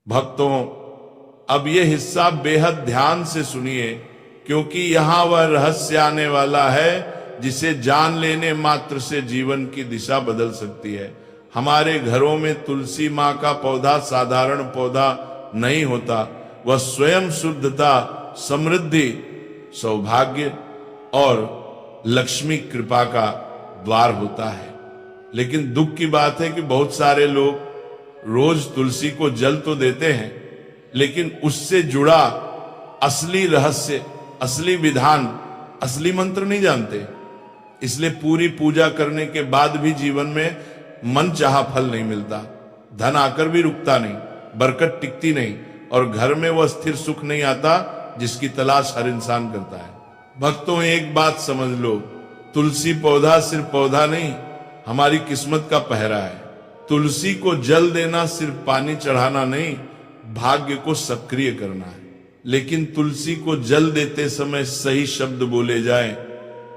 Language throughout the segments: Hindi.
भक्तों, अब ये हिस्सा बेहद ध्यान से सुनिए, क्योंकि यहां वह रहस्य आने वाला है जिसे जान लेने मात्र से जीवन की दिशा बदल सकती है। हमारे घरों में तुलसी माँ का पौधा साधारण पौधा नहीं होता, वह स्वयं शुद्धता, समृद्धि, सौभाग्य और लक्ष्मी कृपा का द्वार होता है। लेकिन दुख की बात है कि बहुत सारे लोग रोज तुलसी को जल तो देते हैं, लेकिन उससे जुड़ा असली रहस्य, असली विधान, असली मंत्र नहीं जानते। इसलिए पूरी पूजा करने के बाद भी जीवन में मन चाहा फल नहीं मिलता, धन आकर भी रुकता नहीं, बरकत टिकती नहीं, और घर में वह स्थिर सुख नहीं आता जिसकी तलाश हर इंसान करता है। भक्तों, एक बात समझ लो, तुलसी पौधा सिर्फ पौधा नहीं, हमारी किस्मत का पहरा है। तुलसी को जल देना सिर्फ पानी चढ़ाना नहीं, भाग्य को सक्रिय करना है। लेकिन तुलसी को जल देते समय सही शब्द बोले जाए,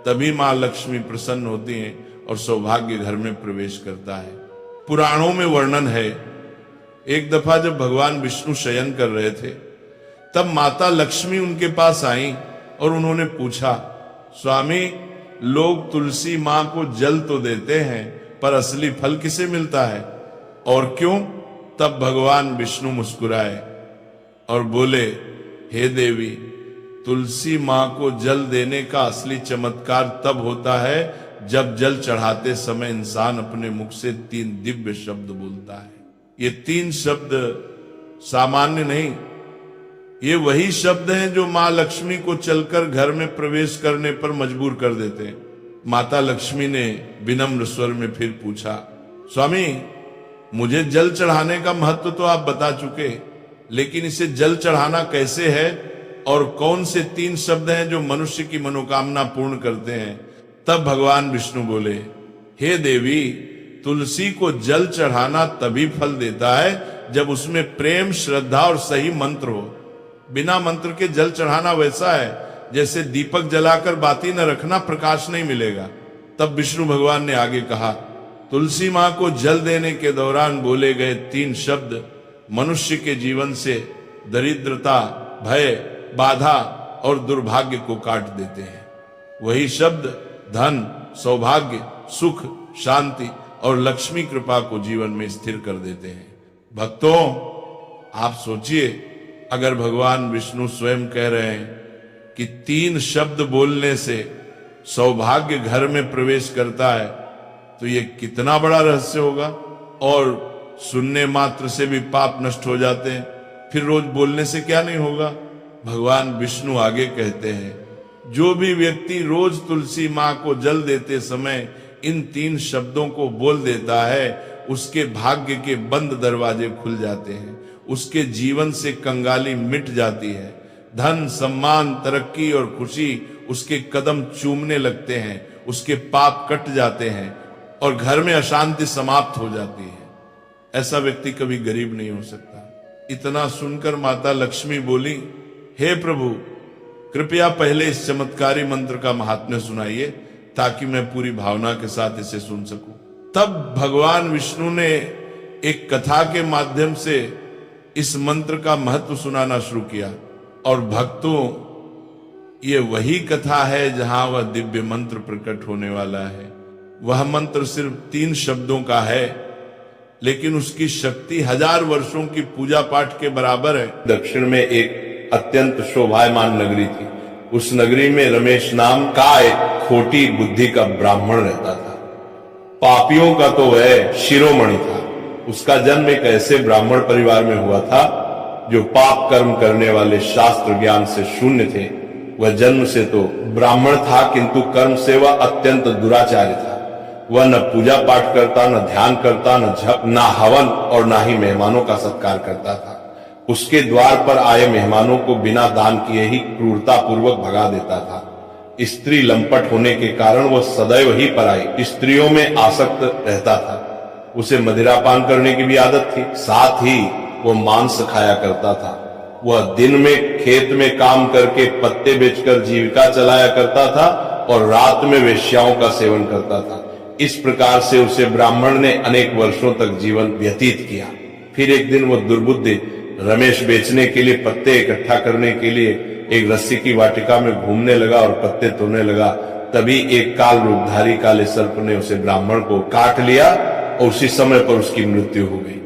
तभी मां लक्ष्मी प्रसन्न होती हैं और सौभाग्य घर में प्रवेश करता है। पुराणों में वर्णन है, एक दफा जब भगवान विष्णु शयन कर रहे थे, तब माता लक्ष्मी उनके पास आई और उन्होंने पूछा, स्वामी, लोग तुलसी मां को जल तो देते हैं, पर असली फल किसे मिलता है और क्यों? तब भगवान विष्णु मुस्कुराए और बोले, हे देवी, तुलसी मां को जल देने का असली चमत्कार तब होता है जब जल चढ़ाते समय इंसान अपने मुख से 3 दिव्य शब्द बोलता है। ये 3 शब्द सामान्य नहीं, ये वही शब्द हैं जो मां लक्ष्मी को चलकर घर में प्रवेश करने पर मजबूर कर देते हैं। माता लक्ष्मी ने विनम्र स्वर में फिर पूछा, स्वामी, मुझे जल चढ़ाने का महत्व तो आप बता चुके, लेकिन इसे जल चढ़ाना कैसे है और कौन से 3 शब्द हैं जो मनुष्य की मनोकामना पूर्ण करते हैं? तब भगवान विष्णु बोले, हे देवी, तुलसी को जल चढ़ाना तभी फल देता है जब उसमें प्रेम, श्रद्धा और सही मंत्र हो। बिना मंत्र के जल चढ़ाना वैसा है जैसे दीपक जलाकर बाती न रखना, प्रकाश नहीं मिलेगा। तब विष्णु भगवान ने आगे कहा, तुलसी मां को जल देने के दौरान बोले गए 3 शब्द मनुष्य के जीवन से दरिद्रता, भय, बाधा और दुर्भाग्य को काट देते हैं। वही शब्द धन, सौभाग्य, सुख, शांति और लक्ष्मी कृपा को जीवन में स्थिर कर देते हैं। भक्तों, आप सोचिए, अगर भगवान विष्णु स्वयं कह रहे हैं कि 3 शब्द बोलने से सौभाग्य घर में प्रवेश करता है, तो ये कितना बड़ा रहस्य होगा। और सुनने मात्र से भी पाप नष्ट हो जाते हैं, फिर रोज बोलने से क्या नहीं होगा। भगवान विष्णु आगे कहते हैं, जो भी व्यक्ति रोज तुलसी मां को जल देते समय इन 3 शब्दों को बोल देता है, उसके भाग्य के बंद दरवाजे खुल जाते हैं, उसके जीवन से कंगाली मिट जाती है, धन, सम्मान, तरक्की और खुशी उसके कदम चूमने लगते हैं, उसके पाप कट जाते हैं और घर में अशांति समाप्त हो जाती है। ऐसा व्यक्ति कभी गरीब नहीं हो सकता। इतना सुनकर माता लक्ष्मी बोली, हे प्रभु, कृपया पहले इस चमत्कारी मंत्र का महात्म्य सुनाइए, ताकि मैं पूरी भावना के साथ इसे सुन सकूं। तब भगवान विष्णु ने एक कथा के माध्यम से इस मंत्र का महत्व सुनाना शुरू किया। और भक्तों, ये वही कथा है जहां वह दिव्य मंत्र प्रकट होने वाला है। वह मंत्र सिर्फ 3 शब्दों का है, लेकिन उसकी शक्ति 1000 वर्षों की पूजा पाठ के बराबर है। दक्षिण में एक अत्यंत शोभायमान नगरी थी। उस नगरी में रमेश नाम का एक खोटी बुद्धि का ब्राह्मण रहता था। पापियों का तो वह शिरोमणि था। उसका जन्म एक ऐसे ब्राह्मण परिवार में हुआ था जो पाप कर्म करने वाले शास्त्र ज्ञान से शून्य थे। वह जन्म से तो ब्राह्मण था, किंतु कर्म से वह अत्यंत दुराचारी था। वह न पूजा पाठ करता, न ध्यान करता, न जप, न हवन और न ही मेहमानों का सत्कार करता था। उसके द्वार पर आए मेहमानों को बिना दान किए ही क्रूरता पूर्वक भगा देता था। स्त्री लंपट होने के कारण वह सदैव ही पराई स्त्रियों में आसक्त रहता था। उसे मदिरापान करने की भी आदत थी, साथ ही वह मांस खाया करता था। वह दिन में खेत में काम करके पत्ते बेचकर जीविका चलाया करता था और रात में वेश्याओं का सेवन करता था। इस प्रकार से उसे ब्राह्मण ने अनेक वर्षों तक जीवन व्यतीत किया। फिर एक दिन वह दुर्बुद्धि रमेश बेचने के लिए पत्ते इकट्ठा करने के लिए एक रस्सी की वाटिका में घूमने लगा और पत्ते तोड़ने लगा, तभी एक काल रूपधारी काले सर्प ने उसे ब्राह्मण को काट लिया और उसी समय पर उसकी मृत्यु हो गई।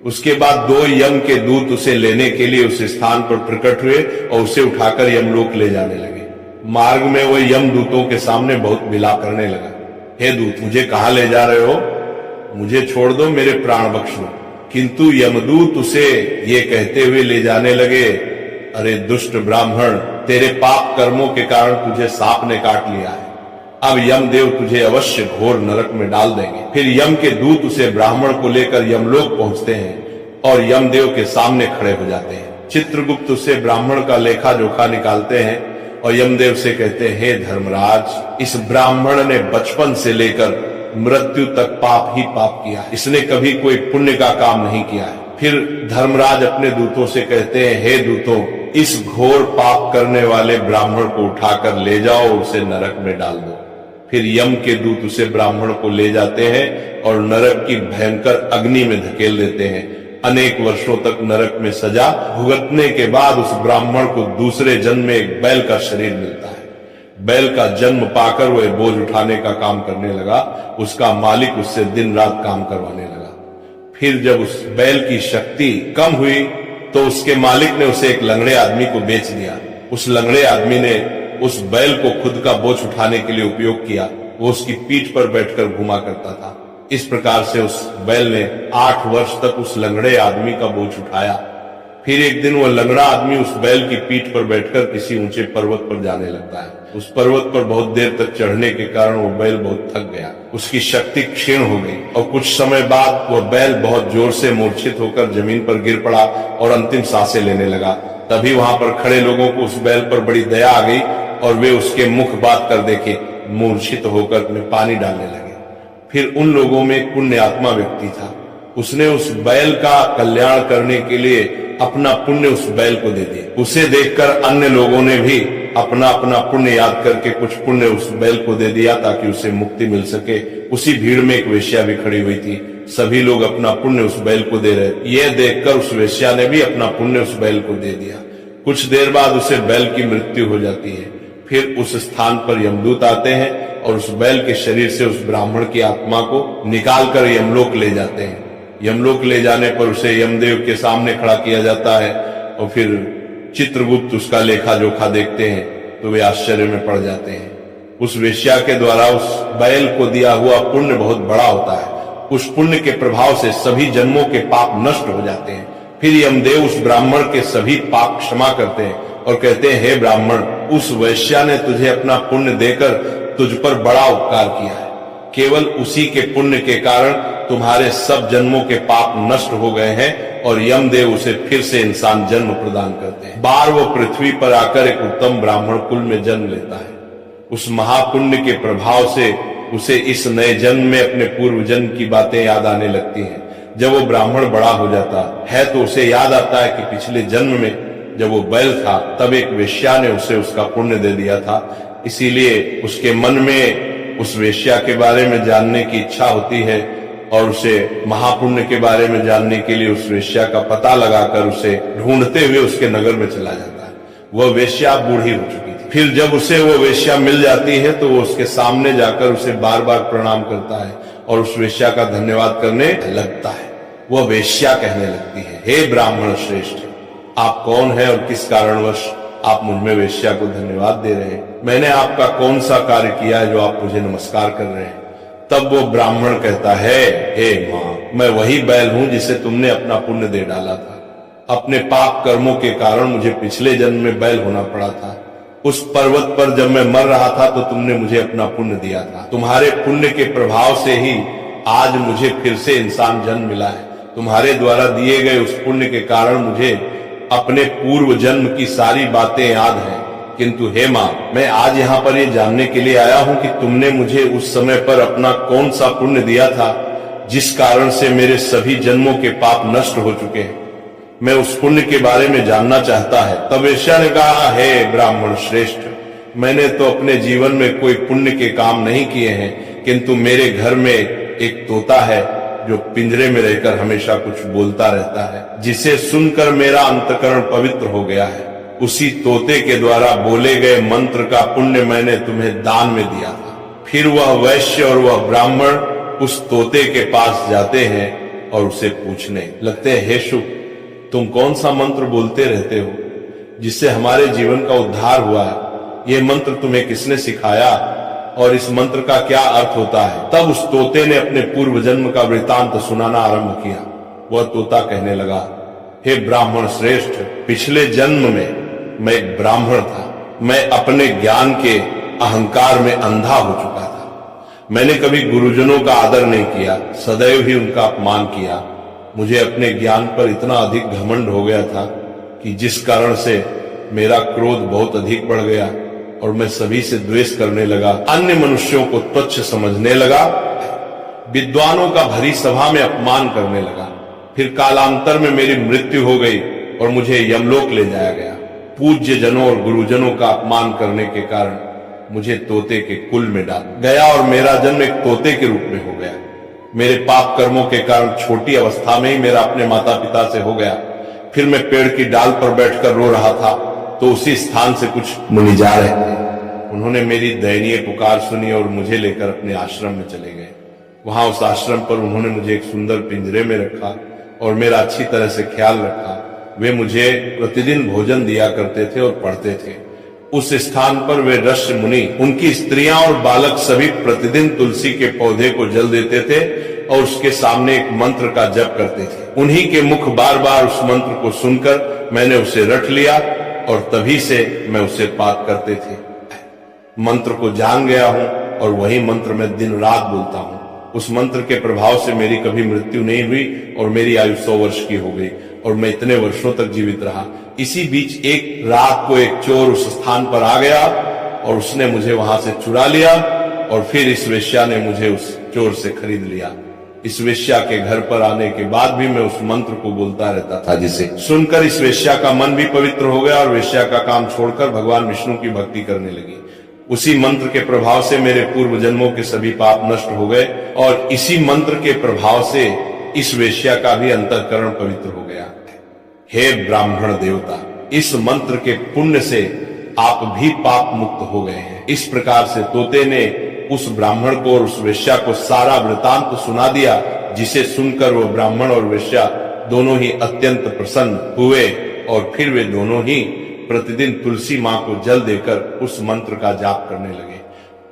उसके बाद 2 यम के दूत उसे लेने के लिए उस स्थान पर प्रकट हुए और उसे उठाकर यमलोक ले जाने लगे। मार्ग में वो यम दूतों के सामने बहुत विलाप करने लगा, हे दूत, मुझे कहां ले जा रहे हो? मुझे छोड़ दो, मेरे प्राण बख्श दो। किंतु यमदूत उसे ये कहते हुए ले जाने लगे, अरे दुष्ट ब्राह्मण, तेरे पाप कर्मों के कारण तुझे सांप ने काट लिया है, अब यमदेव तुझे अवश्य घोर नरक में डाल देंगे। फिर यम के दूत उसे ब्राह्मण को लेकर यमलोक पहुंचते हैं और यमदेव के सामने खड़े हो जाते हैं। चित्रगुप्त उसे ब्राह्मण का लेखा जोखा निकालते हैं और यमदेव से कहते हैं, हे धर्मराज, इस ब्राह्मण ने बचपन से लेकर मृत्यु तक पाप ही पाप किया, इसने कभी कोई पुण्य का काम नहीं किया है। फिर धर्मराज अपने दूतों से कहते हैं, हे दूतों, इस घोर पाप करने वाले ब्राह्मण को उठाकर ले जाओ और उसे नरक में डाल दो। फिर यम के दूत उसे ब्राह्मण को ले जाते हैं और नरक की भयंकर अग्नि में धकेल देते हैं। अनेक वर्षों तक नरक में सजा भुगतने के बाद उस ब्राह्मण को दूसरे जन्म में एक बैल का शरीर मिलता है। बैल का जन्म पाकर वह बोझ उठाने का काम करने लगा। उसका मालिक उससे दिन रात काम करवाने लगा। फिर जब उस बैल की शक्ति कम हुई तो उसके मालिक ने उसे एक लंगड़े आदमी को बेच दिया। उस लंगड़े आदमी ने उस बैल को खुद का बोझ उठाने के लिए उपयोग किया। वो उसकी पीठ पर बैठकर घुमा करता था। इस प्रकार से उस बैल ने 8 वर्ष तक उस लंगड़े आदमी का बोझ उठाया। फिर एक दिन वो लंगड़ा आदमी उस बैल की पीठ पर बैठकर किसी ऊंचे पर्वत पर जाने लगता है। उस पर्वत पर बहुत देर तक चढ़ने के कारण वो बैल बहुत थक गया, उसकी शक्ति क्षीण हो गई और कुछ समय बाद वह बैल बहुत जोर से मूर्छित होकर जमीन पर गिर पड़ा और अंतिम सांसें लेने लगा। तभी वहां पर खड़े लोगों को उस बैल पर बड़ी दया आ गई और वे उसके मुख बात कर देखे मूर्छित होकर में पानी डालने लगे। फिर उन लोगों में एक पुण्य आत्मा व्यक्ति था। उसने उस बैल का कल्याण करने के लिए अपना पुण्य उस बैल को दे दिया। उसे देखकर अन्य लोगों ने भी अपना अपना पुण्य याद करके कुछ पुण्य उस बैल को दे दिया ताकि उसे मुक्ति मिल सके। उसी भीड़ में एक वेश्या भी खड़ी हुई थी। सभी लोग अपना पुण्य उस बैल को दे रहे। यह देखकर उस वेश्या ने भी अपना पुण्य उस बैल को दे दिया। कुछ देर बाद उसे बैल की मृत्यु हो जाती है। फिर उस स्थान पर यमदूत आते हैं और उस बैल के शरीर से उस ब्राह्मण की आत्मा को निकालकर यमलोक ले जाते हैं। यमलोक ले जाने पर उसे यमदेव के सामने खड़ा किया जाता है और फिर चित्रगुप्त उसका लेखा जोखा देखते हैं तो वे आश्चर्य में पड़ जाते हैं। उस वेश्या के द्वारा उस बैल को दिया हुआ पुण्य बहुत बड़ा होता है। उस पुण्य के प्रभाव से सभी जन्मों के पाप नष्ट हो जाते हैं। फिर यमदेव उस ब्राह्मण के सभी पाप क्षमा करते हैं और कहते हैं, हे ब्राह्मण, उस वेश्या ने तुझे अपना पुण्य देकर तुझ पर बड़ा उपकार किया है। केवल उसी के पुण्य के कारण तुम्हारे सब जन्मों के पाप नष्ट हो गए हैं और यमदेव उसे फिर से इंसान जन्म प्रदान करते हैं। बार वो पृथ्वी पर आकर एक उत्तम ब्राह्मण कुल में जन्म लेता है। उस महापुण्य के प्रभाव से उसे इस नए जन्म में अपने पूर्व जन्म की बातें याद आने लगती हैं। जब वो ब्राह्मण बड़ा हो जाता है तो उसे याद आता है कि पिछले जन्म में जब वो बैल था तब एक वेश्या ने उसे उसका पुण्य दे दिया था। इसीलिए उसके मन में उस वेश्या के बारे में जानने की इच्छा होती है और उसे महापुण्य के बारे में जानने के लिए उस वेश्या का पता लगाकर उसे ढूंढते हुए उसके नगर में चला जाता है। वह वेश्या बूढ़ी हो चुकी थी। फिर जब उसे वो वेश्या मिल जाती है तो वो उसके सामने जाकर उसे बार बार प्रणाम करता है और उस वेश्या का धन्यवाद करने लगता है। वह वेश्या कहने लगती है, हे ब्राह्मण श्रेष्ठ, आप कौन है और किस कारणवश आप मुझ में वेश्या को धन्यवाद दे रहे हैं? मैंने आपका कौन सा कार्य किया है जो आप मुझे नमस्कार कर रहे हैं? तब वो ब्राह्मण कहता है, हे मां, मैं वही बैल हूं जिसे तुमने अपना पुण्य दे डाला था। अपने पाप कर्मों के कारण मुझे पिछले जन्म में बैल होना पड़ा था। उस पर्वत पर जब मैं मर रहा था तो तुमने मुझे अपना पुण्य दिया था। तुम्हारे पुण्य के प्रभाव से ही आज मुझे फिर से इंसान जन्म मिला है। तुम्हारे द्वारा दिए गए उस पुण्य के कारण मुझे अपने पूर्व जन्म की सारी बातें याद हैं। किंतु हे मां, मैं आज यहाँ पर ये जानने के लिए आया हूं कि तुमने मुझे उस समय पर अपना कौन सा पुण्य दिया था जिस कारण से मेरे सभी जन्मों के पाप नष्ट हो चुके हैं। मैं उस पुण्य के बारे में जानना चाहता है। तब वेश्या ने कहा, हे ब्राह्मण श्रेष्ठ, मैंने तो अपने जीवन में कोई पुण्य के काम नहीं किए हैं, किंतु मेरे घर में एक तोता है जो पिंजरे में रहकर हमेशा कुछ बोलता रहता है, जिसे सुनकर मेरा अंतकरण पवित्र हो गया है। उसी तोते के द्वारा बोले गए मंत्र का पुण्य मैंने तुम्हें दान में दिया था। फिर वह वैश्य और वह ब्राह्मण उस तोते के पास जाते हैं और उसे पूछने लगते हैं, हे शुक, तुम कौन सा मंत्र बोलते रहते हो जिससे हमारे जीवन का उद्धार हुआ है? यह मंत्र तुम्हें किसने सिखाया और इस मंत्र का क्या अर्थ होता है? तब उस तोते ने अपने पूर्व जन्म का वृतांत सुनाना आरंभ किया। वह तोता कहने लगा, हे ब्राह्मण श्रेष्ठ, पिछले जन्म में मैं एक ब्राह्मण था। मैं अपने ज्ञान के अहंकार में अंधा हो चुका था। मैंने कभी गुरुजनों का आदर नहीं किया, सदैव ही उनका अपमान किया। मुझे अपने ज्ञान पर इतना अधिक घमंड हो गया था कि जिस कारण से मेरा क्रोध बहुत अधिक बढ़ गया और मैं सभी से द्वेष करने लगा, अन्य मनुष्यों को तुच्छ समझने लगा, विद्वानों का भरी सभा में अपमान करने लगा। फिर कालांतर में मेरी मृत्यु हो गई और मुझे यमलोक ले जाया गया। पूज्य जनों और गुरुजनों का अपमान करने के कारण मुझे तोते के कुल में डाल गया और मेरा जन्म एक तोते के रूप में हो गया। मेरे पाप कर्मों के कारण छोटी अवस्था में ही मेरा अपने माता पिता से हो गया। फिर मैं पेड़ की डाल पर बैठकर रो रहा था तो उसी स्थान से कुछ मुनि जा रहे थे। उन्होंने मेरी दयनीय पुकार सुनी और मुझे लेकर अपने आश्रम में चले गए। वहां उस आश्रम पर उन्होंने मुझे एक सुंदर पिंजरे में रखा और मेरा अच्छी तरह से ख्याल रखा। वे मुझे प्रतिदिन भोजन दिया करते थे और पढ़ते थे। उस स्थान पर वे ऋषि मुनि, उनकी स्त्रियां और बालक सभी प्रतिदिन तुलसी के पौधे को जल देते थे और उसके सामने एक मंत्र का जप करते थे। उन्हीं के मुख बार बार उस मंत्र को सुनकर मैंने उसे रट लिया और तभी से मैं उसे पाठ करते थे। मंत्र को जान गया हूं और वही मंत्र मैं दिन रात बोलता हूं। उस मंत्र के प्रभाव से मेरी कभी मृत्यु नहीं हुई और मेरी आयु 100 वर्ष की हो गई और मैं इतने वर्षों तक जीवित रहा। इसी बीच एक रात को एक चोर उस स्थान पर आ गया और उसने मुझे वहां से चुरा लिया और फिर इस वेश्या ने मुझे उस चोर से खरीद लिया। इस वेश्या के घर पर आने के बाद भी मैं उस मंत्र को बोलता रहता था, जिसे सुनकर इस वेश्या का मन भी पवित्र हो गया और वेश्या का काम छोड़कर भगवान विष्णु की भक्ति करने लगी। उसी मंत्र के प्रभाव से मेरे पूर्व जन्मों के सभी पाप नष्ट हो गए और इसी मंत्र के प्रभाव से इस वेश्या का भी अंतःकरण पवित्र हो गया। हे ब्राह्मण देवता, इस मंत्र के पुण्य से आप भी पाप मुक्त हो गए हैं। इस प्रकार से तोते ने उस ब्राह्मण को और उस वेश्या को सारा वृतांत सुना दिया, जिसे सुनकर वो ब्राह्मण और वेश्या दोनों ही अत्यंत प्रसन्न हुए और फिर वे दोनों ही प्रतिदिन तुलसी मां को जल देकर उस मंत्र का जाप करने लगे।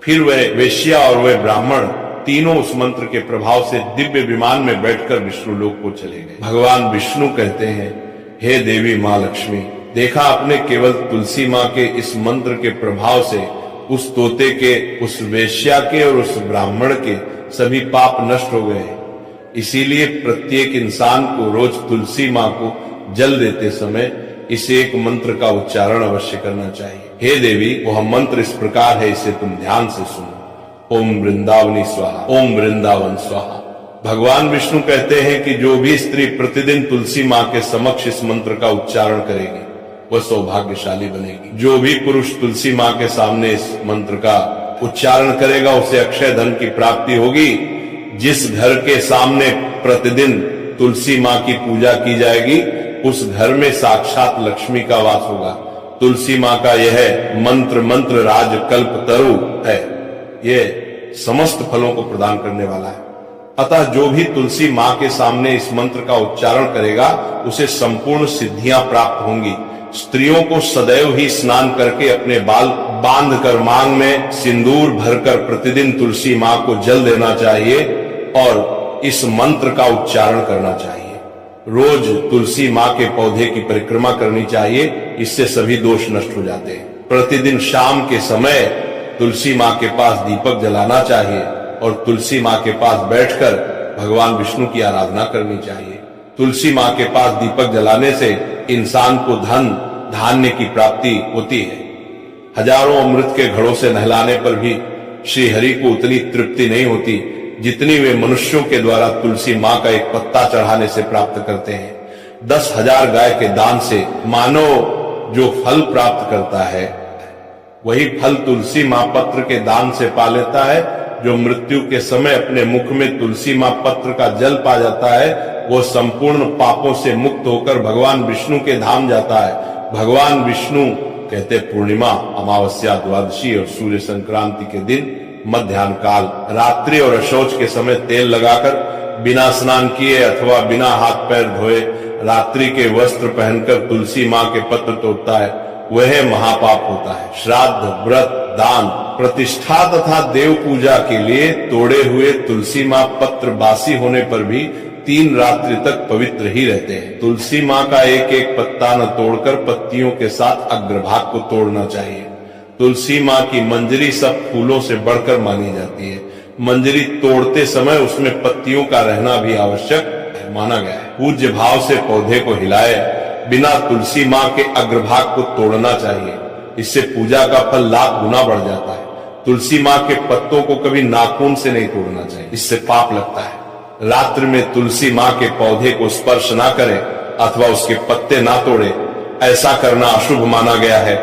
फिर वह वेश्या और वह ब्राह्मण तीनों उस मंत्र के प्रभाव से दिव्य विमान में बैठकर विष्णु लोक को चले गए। भगवान विष्णु कहते हैं, हे देवी मां लक्ष्मी, देखा आपने केवल तुलसी मां के इस मंत्र के प्रभाव से उस तोते के, उस वेश्या के और उस ब्राह्मण के सभी पाप नष्ट हो गए। इसीलिए प्रत्येक इंसान को रोज तुलसी मां को जल देते समय इस एक मंत्र का उच्चारण अवश्य करना चाहिए। हे देवी, वह मंत्र इस प्रकार है, इसे तुम ध्यान से सुनो। ओम वृंदावनी स्वाहा, ओम वृंदावन स्वाहा। भगवान विष्णु कहते हैं कि जो भी स्त्री प्रतिदिन तुलसी मां के समक्ष इस मंत्र का उच्चारण करेगी वह सौभाग्यशाली बनेगी। जो भी पुरुष तुलसी मां के सामने इस मंत्र का उच्चारण करेगा उसे अक्षय धन की प्राप्ति होगी। जिस घर के सामने प्रतिदिन तुलसी मां की पूजा की जाएगी उस घर में साक्षात लक्ष्मी का वास होगा। तुलसी मां का यह मंत्र राज कल्प तरु है, यह समस्त फलों को प्रदान करने वाला है। अतः जो भी तुलसी मां के सामने इस मंत्र का उच्चारण करेगा उसे संपूर्ण सिद्धियां प्राप्त होंगी। स्त्रियों को सदैव ही स्नान करके अपने बाल बांध कर मांग में सिंदूर भरकर प्रतिदिन तुलसी मां को जल देना चाहिए और इस मंत्र का उच्चारण करना चाहिए। रोज तुलसी मां के पौधे की परिक्रमा करनी चाहिए, इससे सभी दोष नष्ट हो जाते हैं। प्रतिदिन शाम के समय तुलसी मां के पास दीपक जलाना चाहिए और तुलसी मां के पास बैठकर भगवान विष्णु की आराधना करनी चाहिए। तुलसी मां के पास दीपक जलाने से इंसान को धन धान्य की प्राप्ति होती है। हजारों अमृत के घड़ों से नहलाने पर भी श्री हरि को उतनी तृप्ति नहीं होती जितनी वे मनुष्यों के द्वारा तुलसी मां का एक पत्ता चढ़ाने से प्राप्त करते हैं। 10,000 गाय के दान से मानव जो फल प्राप्त करता है वही फल तुलसी मां पत्र के दान से पा लेता है, जो मृत्यु के समय अपने मुख में तुलसी मां पत्र का जल पा जाता है, वो संपूर्ण पापों से मुक्त होकर भगवान विष्णु के धाम जाता है। भगवान विष्णु कहते पूर्णिमा, अमावस्या, द्वादशी और सूर्य संक्रांति के दिन मध्याह्न काल रात्रि और अशौच के समय तेल लगाकर बिना स्नान किए अथवा बिना हाथ पैर धोए रात्रि के वस्त्र पहनकर तुलसी मां के पत्र तोड़ता है, वह महापाप होता है। श्राद्ध, व्रत, दान, प्रतिष्ठा तथा देव पूजा के लिए तोड़े हुए तुलसी मां पत्र बासी होने पर भी 3 रात्रि तक पवित्र ही रहते हैं। तुलसी मां का एक एक पत्ता न तोड़कर पत्तियों के साथ अग्रभाग को तोड़ना चाहिए। तुलसी मां की मंजरी सब फूलों से बढ़कर मानी जाती है। मंजरी तोड़ते समय उसमें पत्तियों का रहना भी आवश्यक माना गया है। पूज्य भाव से पौधे को हिलाए बिना तुलसी मां के अग्रभाग को तोड़ना चाहिए, इससे पूजा का फल लाख गुना बढ़ जाता है। तुलसी मां के पत्तों को कभी नाखून से नहीं तोड़ना चाहिए, इससे पाप लगता है। रात्रि में तुलसी मां के पौधे को स्पर्श ना करें अथवा उसके पत्ते ना तोड़े, ऐसा करना अशुभ माना गया है।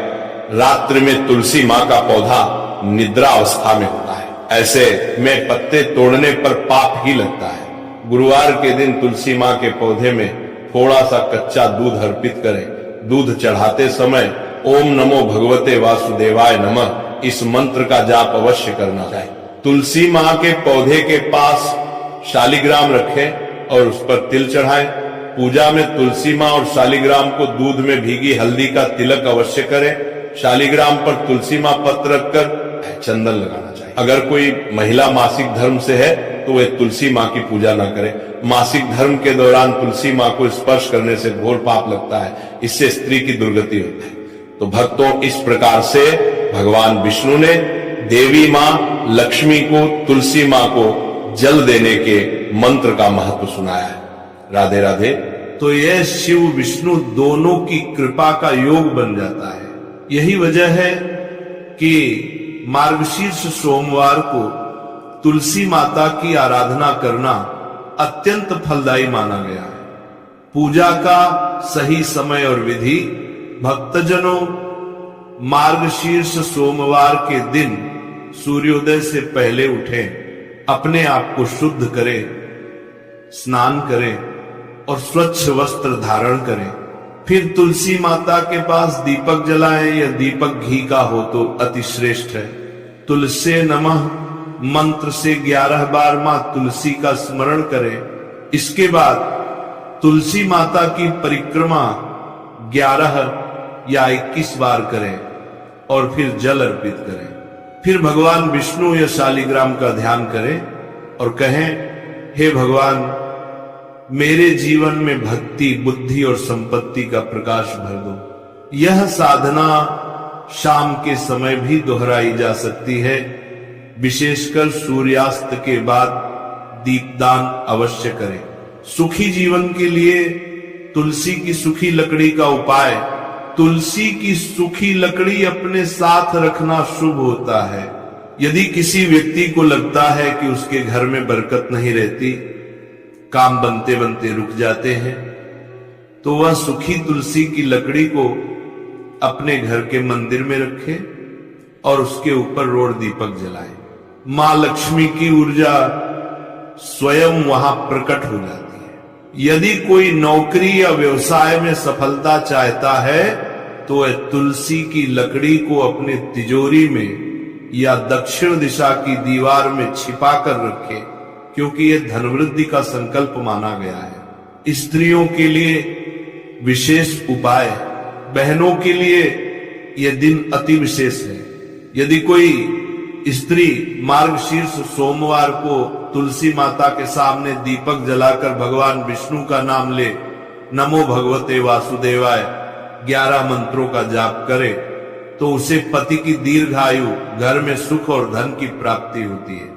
रात्रि में तुलसी मां का पौधा निद्रा अवस्था में होता है, ऐसे में पत्ते तोड़ने पर पाप ही लगता है। गुरुवार के दिन तुलसी मां के पौधे में थोड़ा सा कच्चा दूध अर्पित करें। दूध चढ़ाते समय ओम नमो भगवते वासुदेवाय नमः इस मंत्र का जाप अवश्य करना चाहिए। तुलसी मां के पौधे के पास शालिग्राम रखें और उस पर तिल चढ़ाएं। पूजा में तुलसी मां और शालिग्राम को दूध में भीगी हल्दी का तिलक अवश्य करें। शालिग्राम पर तुलसी मां पत्र रखकर चंदन लगाना चाहिए। अगर कोई महिला मासिक धर्म से है तो वे तुलसी मां की पूजा ना करे। मासिक धर्म के दौरान तुलसी मां को स्पर्श करने से घोर पाप लगता है, इससे स्त्री की दुर्गति होती है। तो भक्तों, इस प्रकार से भगवान विष्णु ने देवी मां लक्ष्मी को तुलसी मां को जल देने के मंत्र का महत्व सुनाया है। राधे राधे। तो यह शिव विष्णु दोनों की कृपा का योग बन जाता है। यही वजह है कि मार्गशीर्ष सोमवार को तुलसी माता की आराधना करना अत्यंत फलदायी माना गया है। पूजा का सही समय और विधि, भक्तजनों मार्गशीर्ष सोमवार के दिन सूर्योदय से पहले उठें, अपने आप को शुद्ध करें, स्नान करें और स्वच्छ वस्त्र धारण करें। फिर तुलसी माता के पास दीपक जलाएं, या दीपक घी का हो तो अति श्रेष्ठ है। तुलसी नमः मंत्र से 11 बार मां तुलसी का स्मरण करें। इसके बाद तुलसी माता की परिक्रमा 11 या 21 बार करें और फिर जल अर्पित करें। फिर भगवान विष्णु या शालिग्राम का ध्यान करें और कहें, हे भगवान, मेरे जीवन में भक्ति, बुद्धि और संपत्ति का प्रकाश भर दो। यह साधना शाम के समय भी दोहराई जा सकती है। विशेषकर सूर्यास्त के बाद दीपदान अवश्य करें। सुखी जीवन के लिए तुलसी की सूखी लकड़ी का उपाय, तुलसी की सूखी लकड़ी अपने साथ रखना शुभ होता है। यदि किसी व्यक्ति को लगता है कि उसके घर में बरकत नहीं रहती, काम बनते बनते रुक जाते हैं, तो वह सूखी तुलसी की लकड़ी को अपने घर के मंदिर में रखे और उसके ऊपर रोड दीपक जलाए। मां लक्ष्मी की ऊर्जा स्वयं वहां प्रकट हो जाती है। यदि कोई नौकरी या व्यवसाय में सफलता चाहता है तो वह तुलसी की लकड़ी को अपने तिजोरी में या दक्षिण दिशा की दीवार में छिपा कर रखे, क्योंकि यह धनवृद्धि का संकल्प माना गया है। स्त्रियों के लिए विशेष उपाय, बहनों के लिए यह दिन अति विशेष है। यदि कोई स्त्री मार्गशीर्ष सोमवार को तुलसी माता के सामने दीपक जलाकर भगवान विष्णु का नाम ले, नमो भगवते वासुदेवाय 11 मंत्रों का जाप करे, तो उसे पति की दीर्घायु, घर में सुख और धन की प्राप्ति होती है।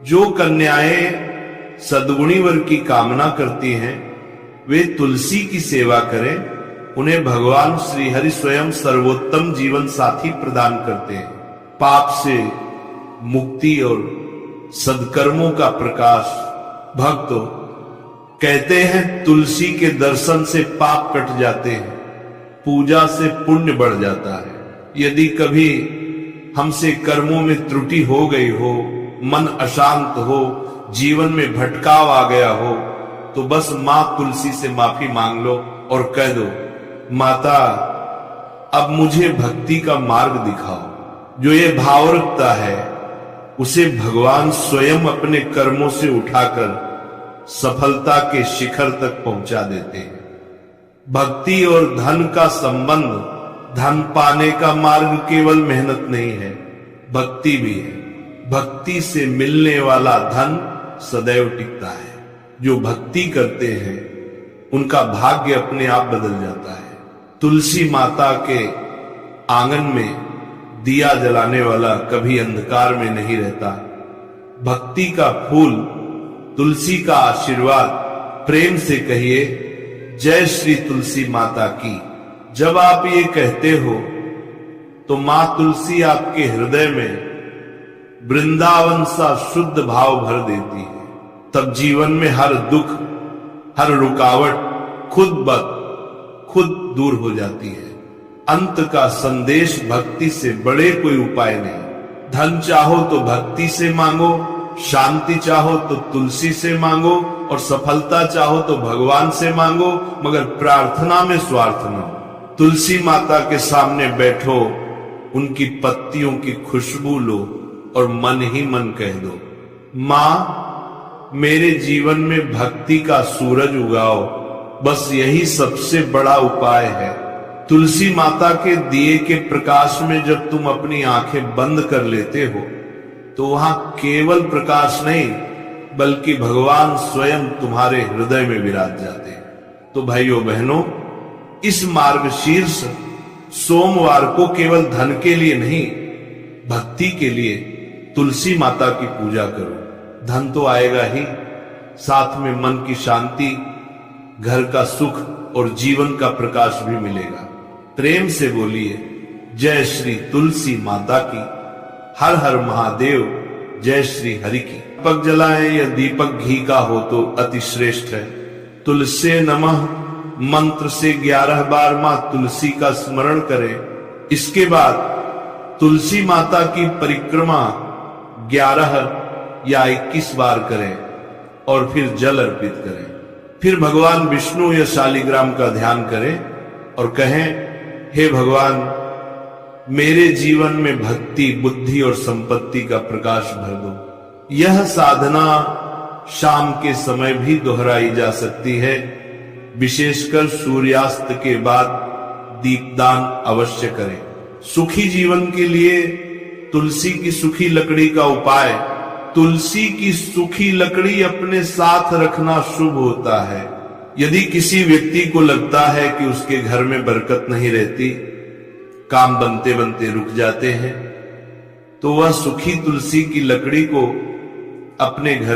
जो कन्याएं सद्गुणी वर की कामना करती हैं, वे तुलसी की सेवा करें। उन्हें भगवान श्री हरि स्वयं सर्वोत्तम जीवन साथी प्रदान करते हैं। पाप से मुक्ति और सदकर्मों का प्रकाश। भक्तों, कहते हैं तुलसी के दर्शन से पाप कट जाते हैं, पूजा से पुण्य बढ़ जाता है। यदि कभी हमसे कर्मों में त्रुटि हो गई हो, मन अशांत हो, जीवन में भटकाव आ गया हो, तो बस मां तुलसी से माफी मांग लो और कह दो, माता अब मुझे भक्ति का मार्ग दिखाओ। जो ये भाव रखता है उसे भगवान स्वयं अपने कर्मों से उठाकर सफलता के शिखर तक पहुंचा देते हैं। भक्ति और धन का संबंध, धन पाने का मार्ग केवल मेहनत नहीं है, भक्ति भी है। भक्ति से मिलने वाला धन सदैव टिकता है। जो भक्ति करते हैं उनका भाग्य अपने आप बदल जाता है। तुलसी माता के आंगन में दिया जलाने वाला कभी अंधकार में नहीं रहता। भक्ति का फूल, तुलसी का आशीर्वाद, प्रेम से कहिए जय श्री तुलसी माता की। जब आप ये कहते हो तो मां तुलसी आपके हृदय में वृंदावन सा शुद्ध भाव भर देती है। तब जीवन में हर दुख, हर रुकावट खुद दूर हो जाती है। अंत का संदेश भक्ति से बड़े कोई उपाय नहीं। धन चाहो तो भक्ति से मांगो, शांति चाहो तो तुलसी से मांगो, और सफलता चाहो तो भगवान से मांगो, मगर प्रार्थना में स्वार्थ न हो। तुलसी माता के सामने बैठो, उनकी पत्तियों की खुशबू लो और मन ही मन कह दो, मां मेरे जीवन में भक्ति का सूरज उगाओ। बस यही सबसे बड़ा उपाय है। तुलसी माता के दिए के प्रकाश में जब तुम अपनी आंखें बंद कर लेते हो तो वहां केवल प्रकाश नहीं बल्कि भगवान स्वयं तुम्हारे हृदय में विराज जाते हैं। तो भाइयों बहनों, इस मार्गशीर्ष सोमवार को केवल धन के लिए नहीं, भक्ति के लिए तुलसी माता की पूजा करो। धन तो आएगा ही, साथ में मन की शांति, घर का सुख और जीवन का प्रकाश भी मिलेगा। प्रेम से बोलिए जय श्री तुलसी माता की। हर हर महादेव, जय श्री हरि की। दीपक जलाएं या दीपक घी का हो तो अति श्रेष्ठ है। तुलसी नमः मंत्र से 11 बार मां तुलसी का स्मरण करें। इसके बाद तुलसी माता की परिक्रमा 11 या 21 बार करें और फिर जल अर्पित करें। फिर भगवान विष्णु या शालिग्राम का ध्यान करें और कहें, हे भगवान मेरे जीवन में भक्ति, बुद्धि और संपत्ति का प्रकाश भर दो। यह साधना शाम के समय भी दोहराई जा सकती है। विशेषकर सूर्यास्त के बाद दीपदान अवश्य करें। सुखी जीवन के लिए तुलसी की सूखी लकड़ी का उपाय। तुलसी की सूखी लकड़ी अपने साथ रखना शुभ होता है। यदि किसी व्यक्ति को लगता है कि उसके घर में बरकत नहीं रहती, काम बनते बनते रुक जाते हैं, तो वह सूखी तुलसी की लकड़ी को अपने घर